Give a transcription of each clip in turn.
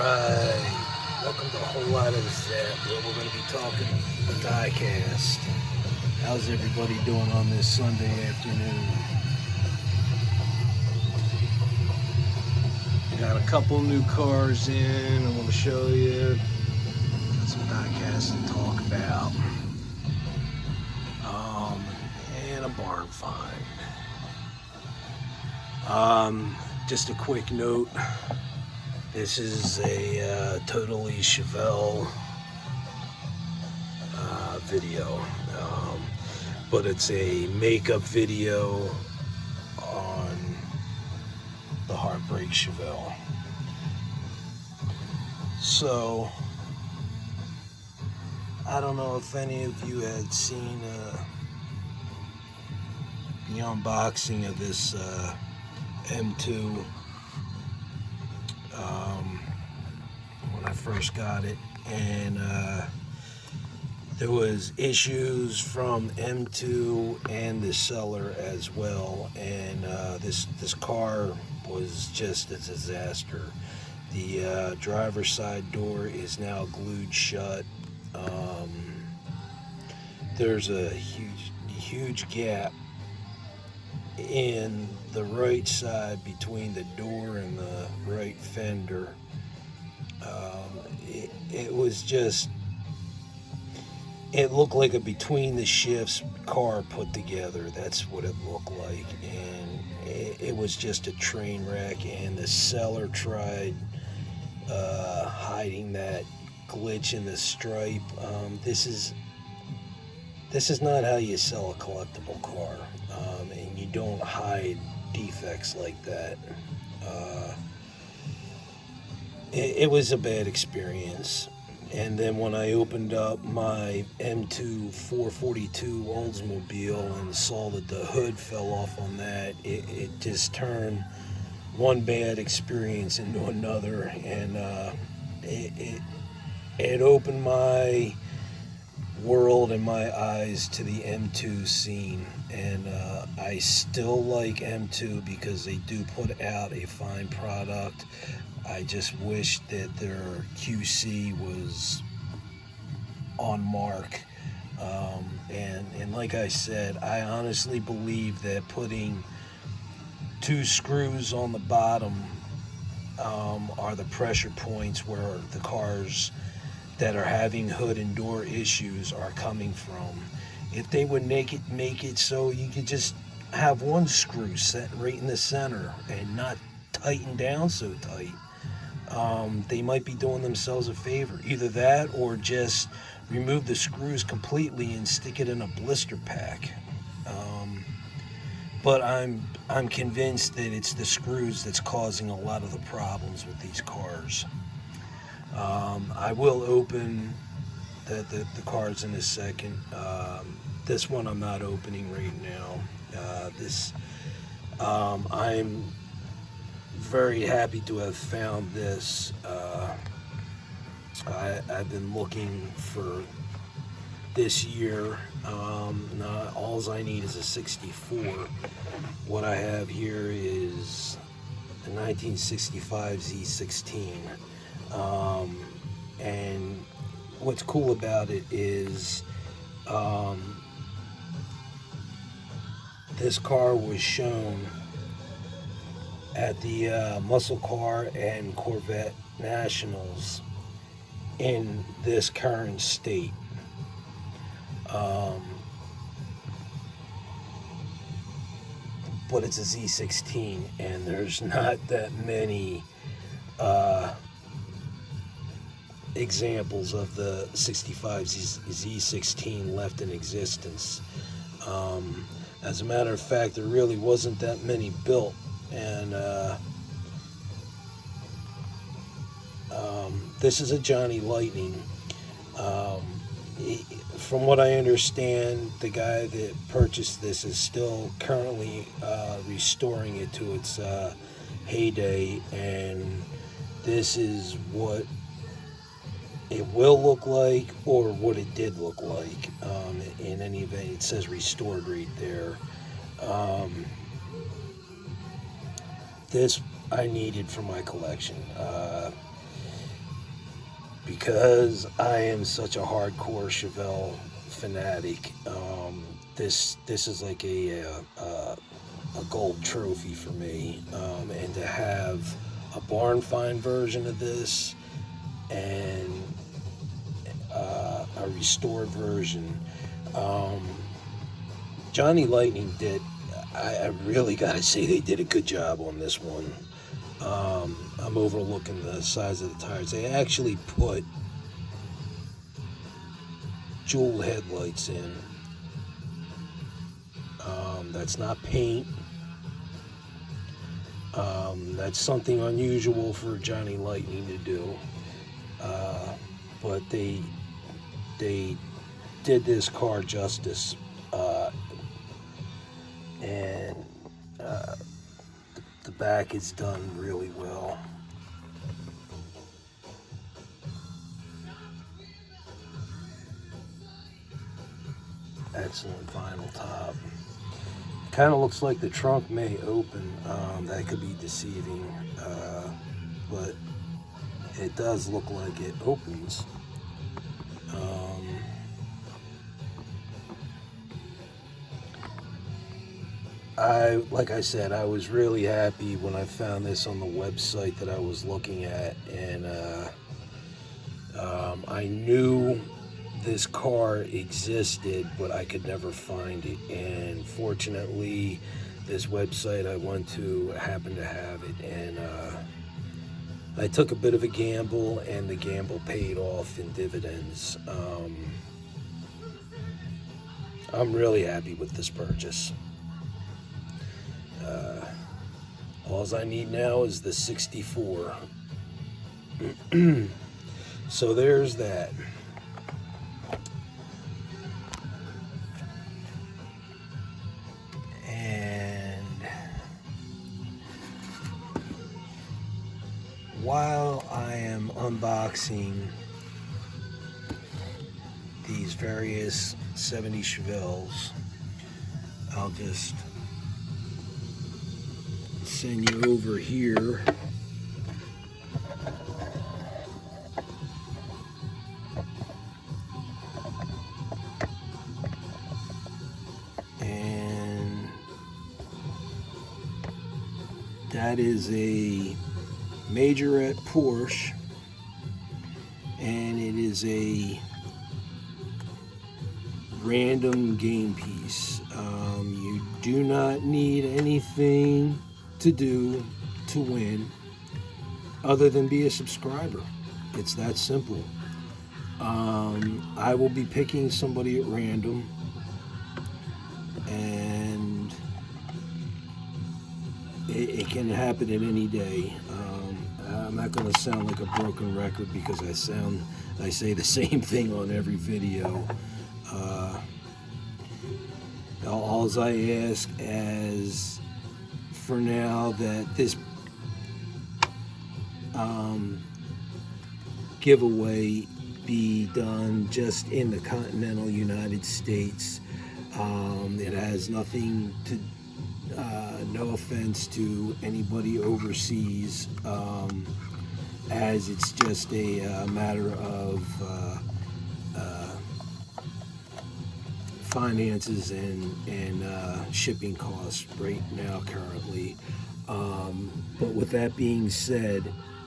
Alright, welcome to a whole lot of Zep, where we're going to be talking diecast. How's everybody doing on this Sunday afternoon? We got a couple new cars in. I want to show you. Got some diecast to talk about. And a barn find. Just a quick note. This is a totally Chevelle video, but it's a makeup video on the Heartbreak Chevelle. So, I don't know if any of you had seen the unboxing of this M2 when I first got it, and there was issues from M2 and the seller as well, and this car was just a disaster. The driver's side door is now glued shut. There's a huge gap in the right side between the door and the right fender. It was just, it looked like a between the shifts car put together. That's what it looked like, and it was just a train wreck, and the seller tried hiding that glitch in the stripe. This is not how you sell a collectible car, and you don't hide defects like that. It was a bad experience. And then when I opened up my M2 442 Oldsmobile and saw that the hood fell off on that, it just turned one bad experience into another, and it opened my world and my eyes to the M2 scene. And I still like M2 because they do put out a fine product. I just wish that their QC was on mark. And like I said, I honestly believe that putting 2 screws on the bottom are the pressure points where the cars that are having hood and door issues are coming from. If they would make it so you could just have 1 screw set right in the center and not tighten down so tight, they might be doing themselves a favor. Either that, or just remove the screws completely and stick it in a blister pack. But I'm convinced that it's the screws that's causing a lot of the problems with these cars. I will open the cards in a second. This one I'm not opening right now. I'm very happy to have found this. I've been looking for this year. All I need is a 64. What I have here is the 1965 Z16. And what's cool about it is this car was shown at the Muscle Car and Corvette Nationals in this current state. But it's a Z16, and there's not that many examples of the 65 Z16 left in existence. As a matter of fact, there really wasn't that many built, and this is a Johnny Lightning. From what I understand, the guy that purchased this is still currently restoring it to its heyday, and this is what it will look like, or what it did look like. In any event, it says restored right there. This I needed for my collection. because I am such a hardcore Chevelle fanatic. This is like a gold trophy for me, and to have a barn find version of this and a restored version. Johnny Lightning did. I really gotta say they did a good job on this one. I'm overlooking the size of the tires. They actually put jewel headlights in. That's not paint. That's something unusual for Johnny Lightning to do. But they did this car justice. And the back is done really well. Excellent vinyl top. Kind of looks like the trunk may open. That could be deceiving, but it does look like it opens. Like I said, I was really happy when I found this on the website that I was looking at, and I knew this car existed, but I could never find it. And fortunately, this website I went to happened to have it, and I took a bit of a gamble, and the gamble paid off in dividends. I'm really happy with this purchase. All I need now is the 64. So there's that. And while I am unboxing these various 70 Chevelles, I'll just send you over here and that is a Majorette Porsche, and it is a random game piece. You do not need anything to do to win other than be a subscriber. It's that simple. I will be picking somebody at random, and it can happen at any day. I'm not going to sound like a broken record because I say the same thing on every video. All I ask as for now that this giveaway be done just in the continental United States. It has nothing to, no offense to anybody overseas, as it's just a matter of finances and shipping costs right now currently. But with that being said,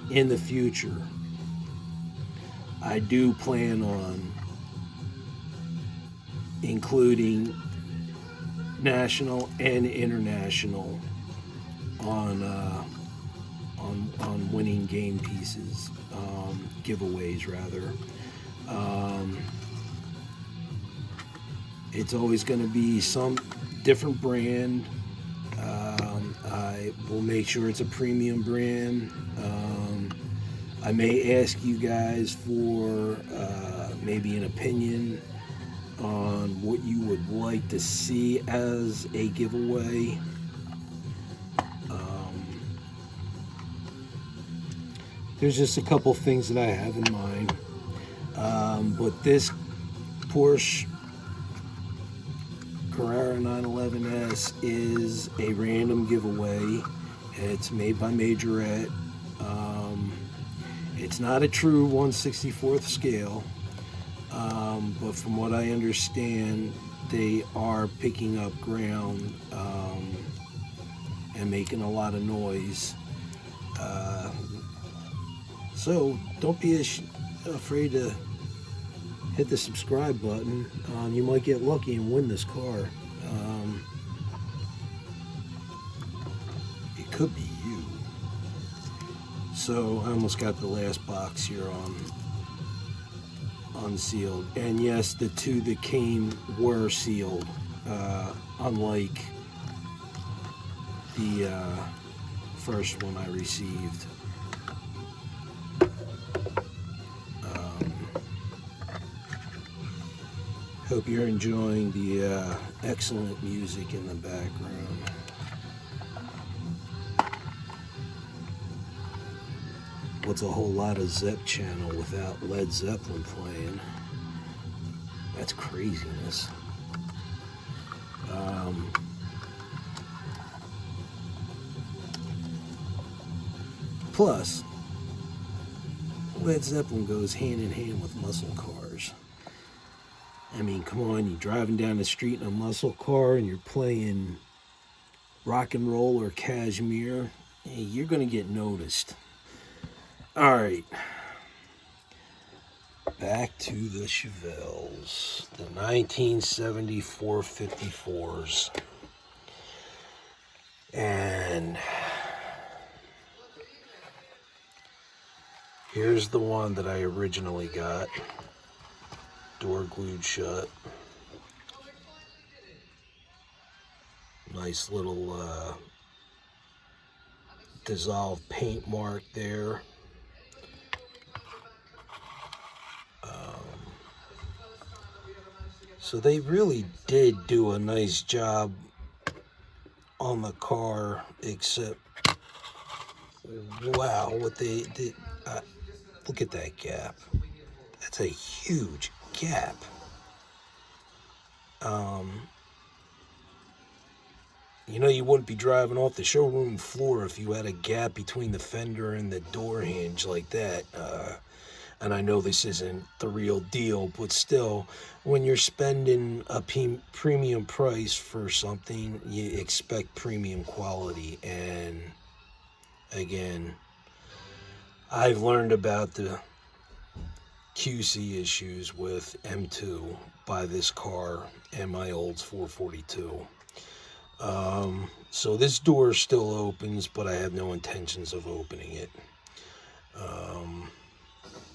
in the future, I do plan on including national and international on winning game pieces, giveaways rather. It's always going to be some different brand. I will make sure it's a premium brand. I may ask you guys for maybe an opinion on what you would like to see as a giveaway. There's just a couple things that I have in mind. But this Porsche Carrera 911S is a random giveaway. It's made by Majorette. It's not a true 1/64th scale, but from what I understand, they are picking up ground and making a lot of noise. So don't be afraid to hit the subscribe button. You might get lucky and win this car. It could be you. So I almost got the last box here unsealed. And yes, the two that came were sealed, unlike the first one I received. Hope you're enjoying the excellent music in the background. What's a whole lot of Zepp channel without Led Zeppelin playing? That's craziness. Plus, Led Zeppelin goes hand in hand with muscle cars. I mean, come on, you're driving down the street in a muscle car and you're playing rock and roll or Kashmir, hey, you're going to get noticed. All right. Back to the Chevelles, the 1974 54s. And here's the one that I originally got. Door glued shut. Nice little dissolved paint mark there. So they really did do a nice job on the car, except, wow, what they did. Look at that gap. That's a huge gap. You know, you wouldn't be driving off the showroom floor if you had a gap between the fender and the door hinge like that. And I know this isn't the real deal, but still, when you're spending a premium price for something, you expect premium quality. And again, I've learned about the QC issues with M2 by this car and my old 442. So this door still opens, but I have no intentions of opening it.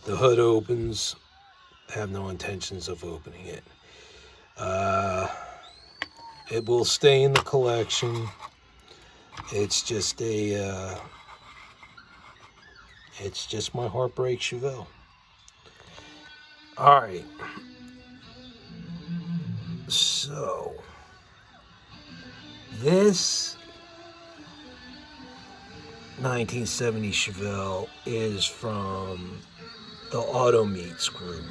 The hood opens, I have no intentions of opening it. It will stay in the collection. It's just it's just my Heartbreak Chevelle. All right. So this 1970 Chevelle is from the Auto Meats group,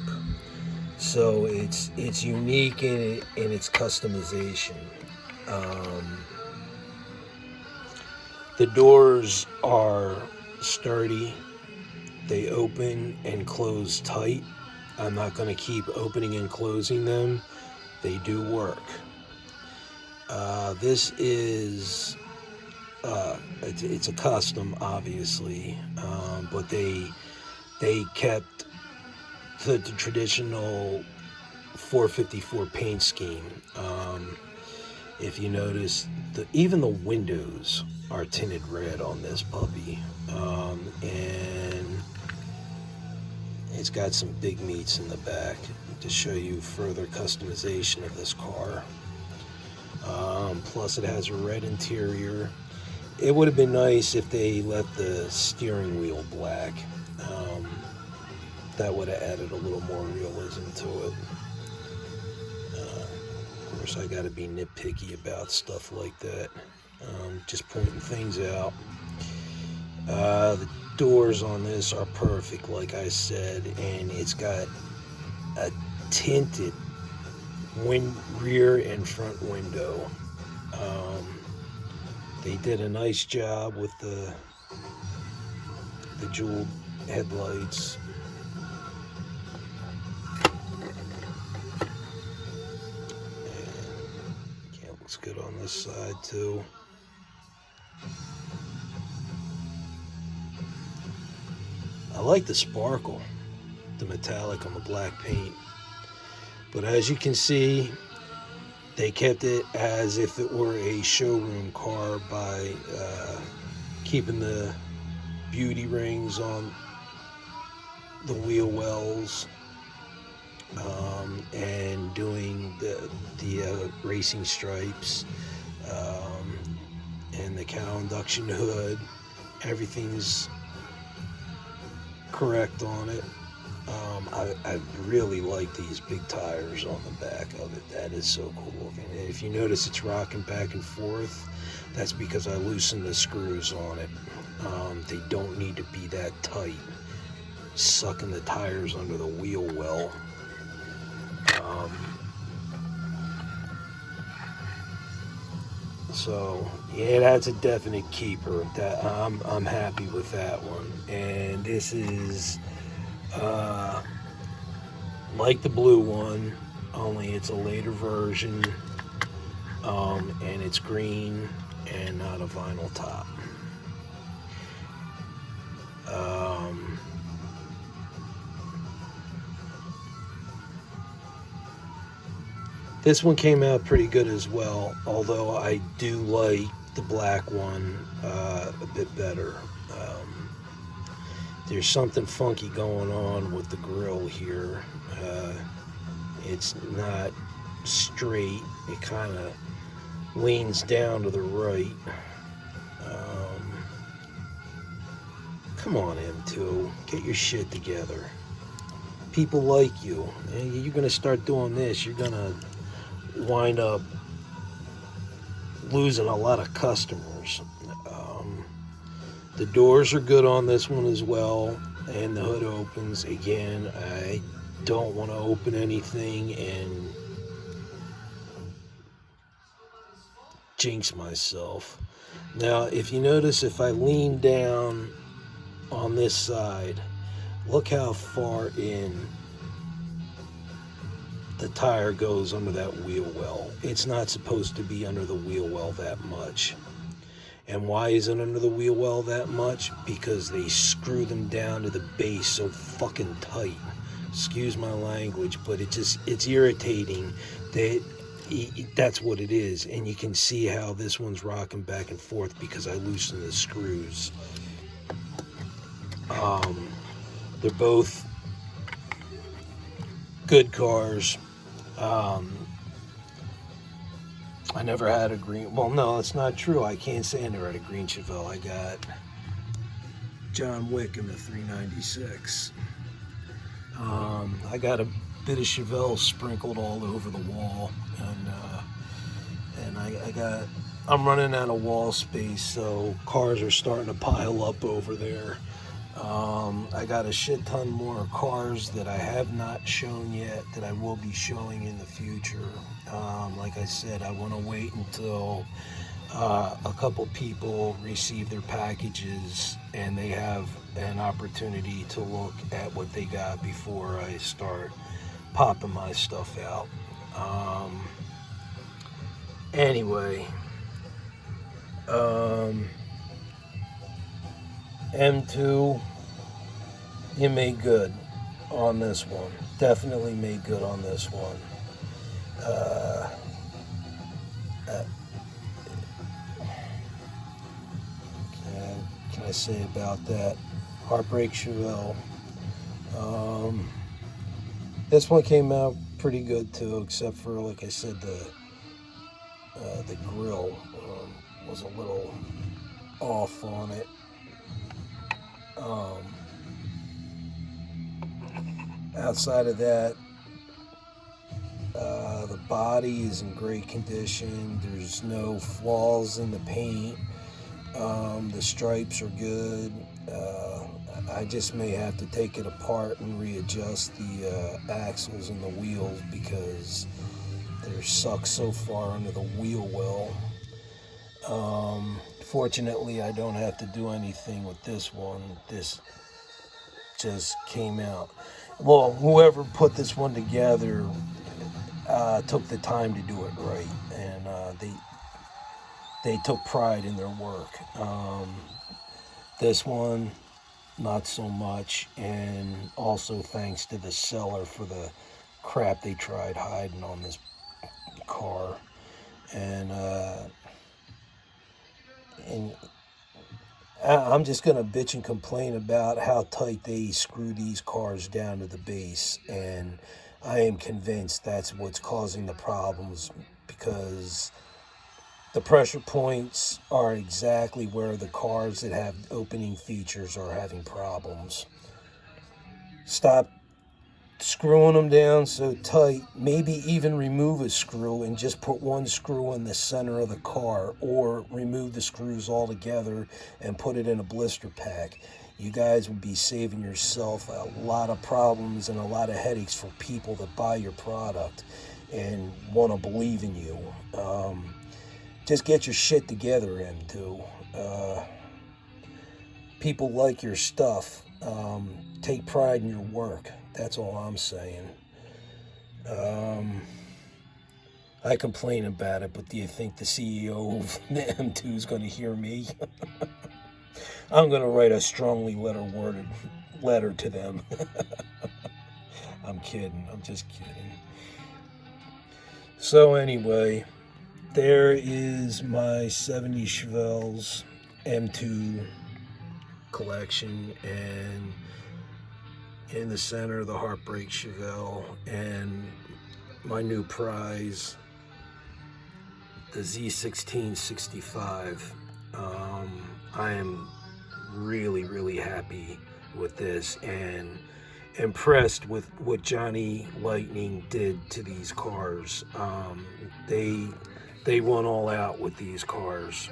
so it's unique in its customization. The doors are sturdy. They open and close tight. I'm not going to keep opening and closing them. They do work. This is it's a custom, obviously, but they kept the traditional 454 paint scheme. If you notice, even the windows are tinted red on this puppy, and it's got some big meats in the back to show you further customization of this car. Plus it has a red interior. It would have been nice if they left the steering wheel black. That would have added a little more realism to it. Of course, I got to be nitpicky about stuff like that. Just pointing things out. The doors on this are perfect, like I said, and it's got a tinted rear and front window. They did a nice job with the jeweled headlights. And looks good on this side too. I like the sparkle, the metallic on the black paint. But as you can see, they kept it as if it were a showroom car by keeping the beauty rings on the wheel wells, and doing the racing stripes, and the cowl induction hood. Everything's correct on it. I really like these big tires on the back of it. That is so cool looking. And if you notice it's rocking back and forth, that's because I loosened the screws on it. They don't need to be that tight, sucking the tires under the wheel well. So yeah, that's a definite keeper. That I'm happy with that one. And this is like the blue one, only it's a later version, and it's green and not a vinyl top. This one came out pretty good as well, although I do like the black one a bit better. There's something funky going on with the grill here. It's not straight. It kind of leans down to the right. Come on, M2, get your shit together. People like you. You're gonna start doing this, you're gonna wind up losing a lot of customers. The doors are good on this one as well, and the hood opens. Again, I don't want to open anything and jinx myself. Now, if you notice, if I lean down on this side, look how far in the tire goes under that wheel well. It's not supposed to be under the wheel well that much. And why is it under the wheel well that much? Because they screw them down to the base so fucking tight. Excuse my language, but it's irritating. That's what it is. And you can see how this one's rocking back and forth because I loosened the screws. They're both good cars. I never had a green, well, no, it's not true. I can't say I never had a green Chevelle. I got John Wick in the 396. I got a bit of Chevelle sprinkled all over the wall, and I'm running out of wall space, so cars are starting to pile up over there. I got a shit ton more cars that I have not shown yet that I will be showing in the future. Like I said, I want to wait until a couple people receive their packages and they have an opportunity to look at what they got before I start popping my stuff out. Anyway, M2, you made good on this one. Definitely made good on this one. Can I say about that? Heartbreak Chevelle. This one came out pretty good too, except for, like I said, the grill was a little off on it. Outside of that, the body is in great condition. There's no flaws in the paint. The stripes are good. I just may have to take it apart and readjust the axles and the wheels because they're sucked so far under the wheel well. Fortunately, I don't have to do anything with this one. This just came out. Well, whoever put this one together took the time to do it right, and they took pride in their work. This one, not so much, and also thanks to the seller for the crap they tried hiding on this car. And I'm just gonna bitch and complain about how tight they screw these cars down to the base, and I am convinced that's what's causing the problems, because the pressure points are exactly where the cars that have opening features are having problems. Stop screwing them down so tight. Maybe even remove a screw and just put one screw in the center of the car, or remove the screws altogether and put it in a blister pack. You guys would be saving yourself a lot of problems and a lot of headaches for people that buy your product and want to believe in you. Just get your shit together, M2. People like your stuff. Take pride in your work. That's all I'm saying. I complain about it, but do you think the CEO of the M2 is going to hear me? I'm going to write a strongly worded letter to them. I'm kidding. I'm just kidding. So anyway, there is my 70 Chevelles M2 collection, and in the center, the Heartbreak Chevelle, and my new prize, the Z1665. I am really, really happy with this, and impressed with what Johnny Lightning did to these cars. They went all out with these cars.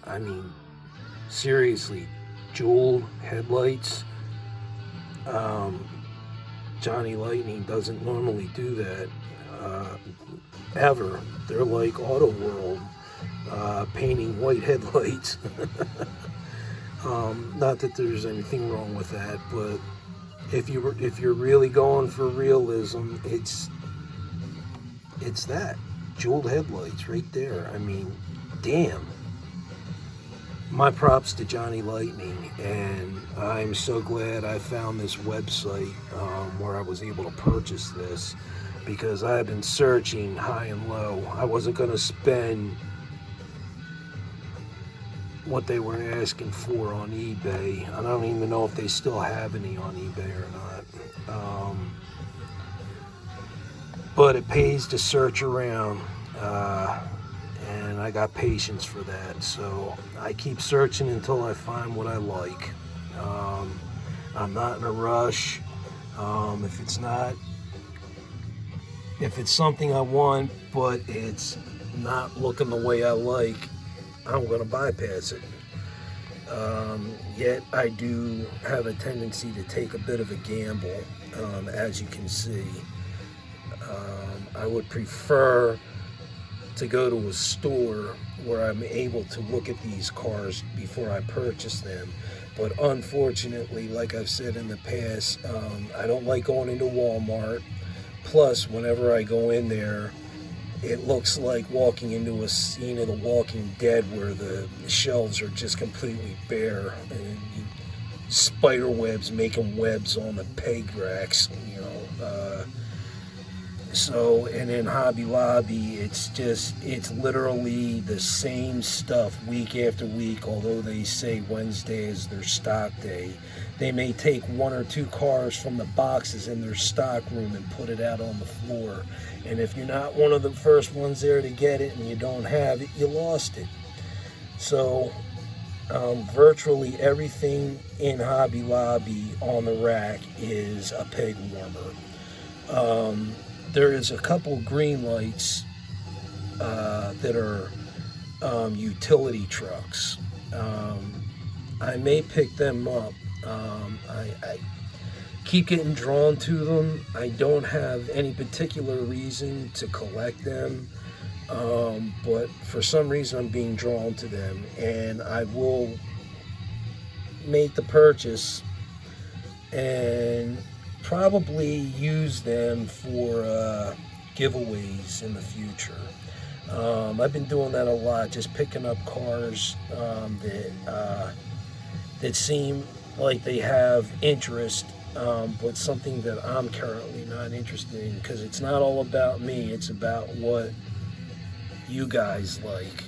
I mean, seriously, jewel headlights. Johnny Lightning doesn't normally do that ever. They're like Auto World, painting white headlights. Not that there's anything wrong with that, but if you're really going for realism, it's that jeweled headlights right there. I mean, damn. My props to Johnny Lightning, and I'm so glad I found this website where I was able to purchase this, because I've been searching high and low. I wasn't going to spend what they were asking for on eBay. I don't even know if they still have any on eBay or not. But it pays to search around. And I got patience for that, so I keep searching until I find what I like. I'm not in a rush. If it's something I want, but it's not looking the way I like, I'm going to bypass it. Yet I do have a tendency to take a bit of a gamble, as you can see. I would prefer to go to a store where I'm able to look at these cars before I purchase them. But unfortunately, like I've said in the past, I don't like going into Walmart. Plus, whenever I go in there, it looks like walking into a scene of The Walking Dead where the shelves are just completely bare, and spider webs making webs on the peg racks, So, and in Hobby Lobby, it's literally the same stuff week after week, although they say Wednesday is their stock day. They may take one or two cars from the boxes in their stock room and put it out on the floor. And if you're not one of the first ones there to get it and you don't have it, you lost it. So, virtually everything in Hobby Lobby on the rack is a peg warmer. There is a couple green lights that are utility trucks. I may pick them up. I keep getting drawn to them. I don't have any particular reason to collect them, but for some reason I'm being drawn to them, and I will make the purchase and probably use them for giveaways in the future. I've been doing that a lot, just picking up cars that seem like they have interest, but something that I'm currently not interested in, because it's not all about me, it's about what you guys like.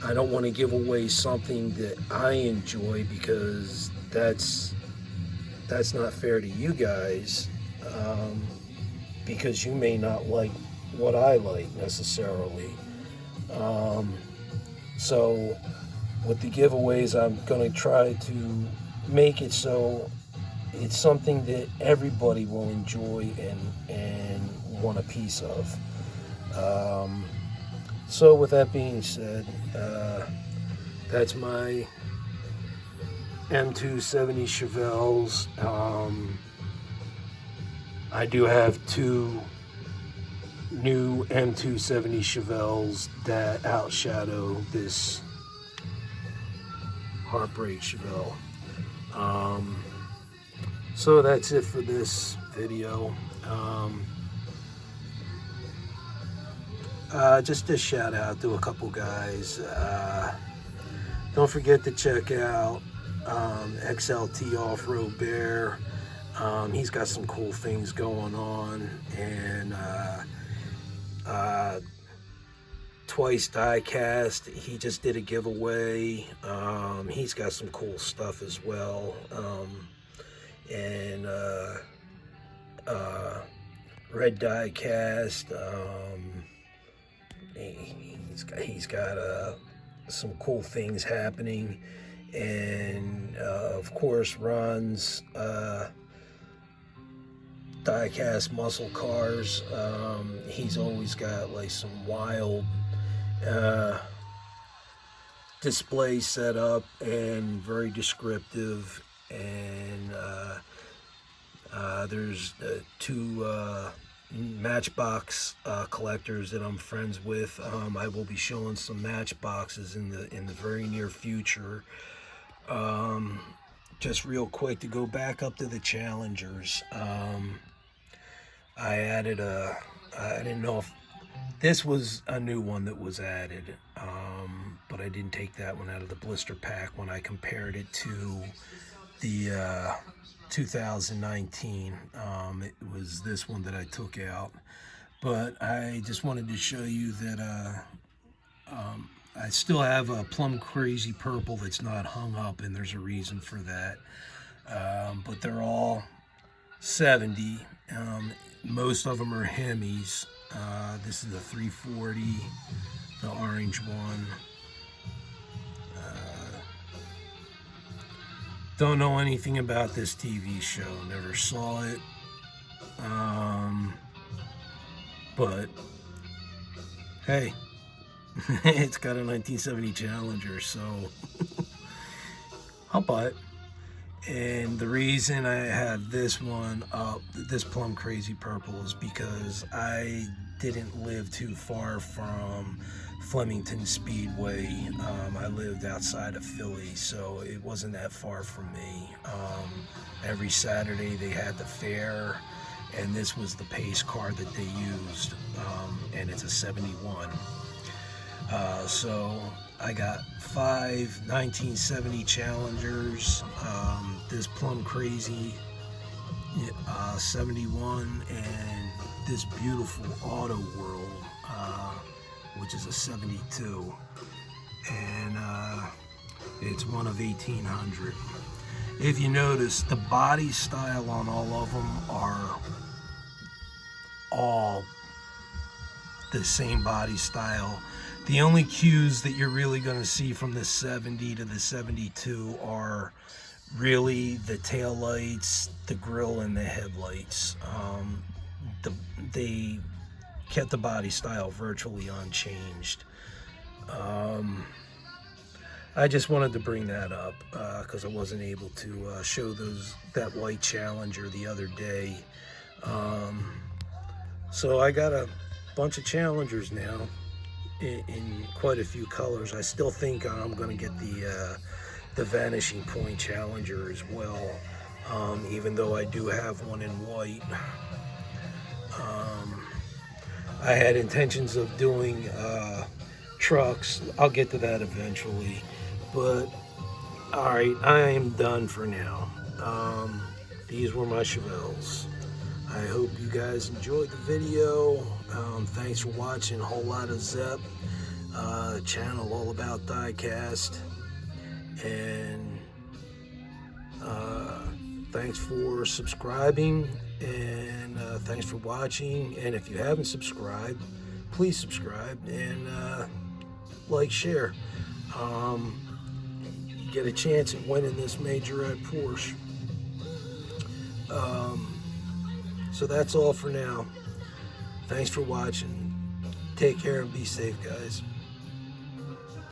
I don't want to give away something that I enjoy, because that's not fair to you guys, because you may not like what I like necessarily. So with the giveaways, I'm going to try to make it so it's something that everybody will enjoy and want a piece of. So with that being said, that's my M2 Chevelles. I do have two new M2 Chevelles that outshadow this Heartbreak Chevelle. So that's it for this video. Just a shout out to a couple guys. Don't forget to check out XLT Off-Road Bear. He's got some cool things going on, and Twice Diecast, he just did a giveaway. He's got some cool stuff as well. And Red Diecast, he's got some cool things happening, and of course runs diecast muscle cars. He's always got like some wild display set up and very descriptive, and there's two Matchbox collectors that I'm friends with. I will be showing some Matchboxes in the very near future. Just real quick, to go back up to the Challengers, I added I didn't know if this was a new one that was added, but I didn't take that one out of the blister pack when I compared it to the 2019. It was this one that I took out, but I just wanted to show you that I still have a plum crazy purple that's not hung up, and there's a reason for that. But they're all 70. Most of them are Hemis. This is a 340, the orange one. Don't know anything about this TV show, never saw it. But hey, it's got a 1970 Challenger, so I'll buy it. And the reason I had this one up, this plum crazy purple, is because I didn't live too far from Flemington Speedway. I lived outside of Philly, so it wasn't that far from me. Every Saturday they had the fair, and this was the pace car that they used, and it's a 71. So I got 5 1970 Challengers, this plum crazy 71, and this beautiful Auto World, which is a 72, and it's one of 1800. If you notice, the body style on all of them are all the same body style. The only cues that you're really going to see from the 70 to the 72 are really the tail lights, the grille, and the headlights. They kept the body style virtually unchanged. I just wanted to bring that up because I wasn't able to show that white Challenger the other day. So I got a bunch of Challengers now in quite a few colors. I still think I'm going to get the Vanishing Point Challenger as well. even though I do have one in white. I had intentions of doing trucks. I'll get to that eventually. But, alright, I am done for now. These were my Chevelles. I hope you guys enjoyed the video. Thanks for watching a whole lot of Zepp. Channel all about diecast. And thanks for subscribing. And thanks for watching. And if you haven't subscribed, please subscribe and like, share. You get a chance at winning this majorette Porsche. So that's all for now. Thanks for watching. Take care and be safe, guys.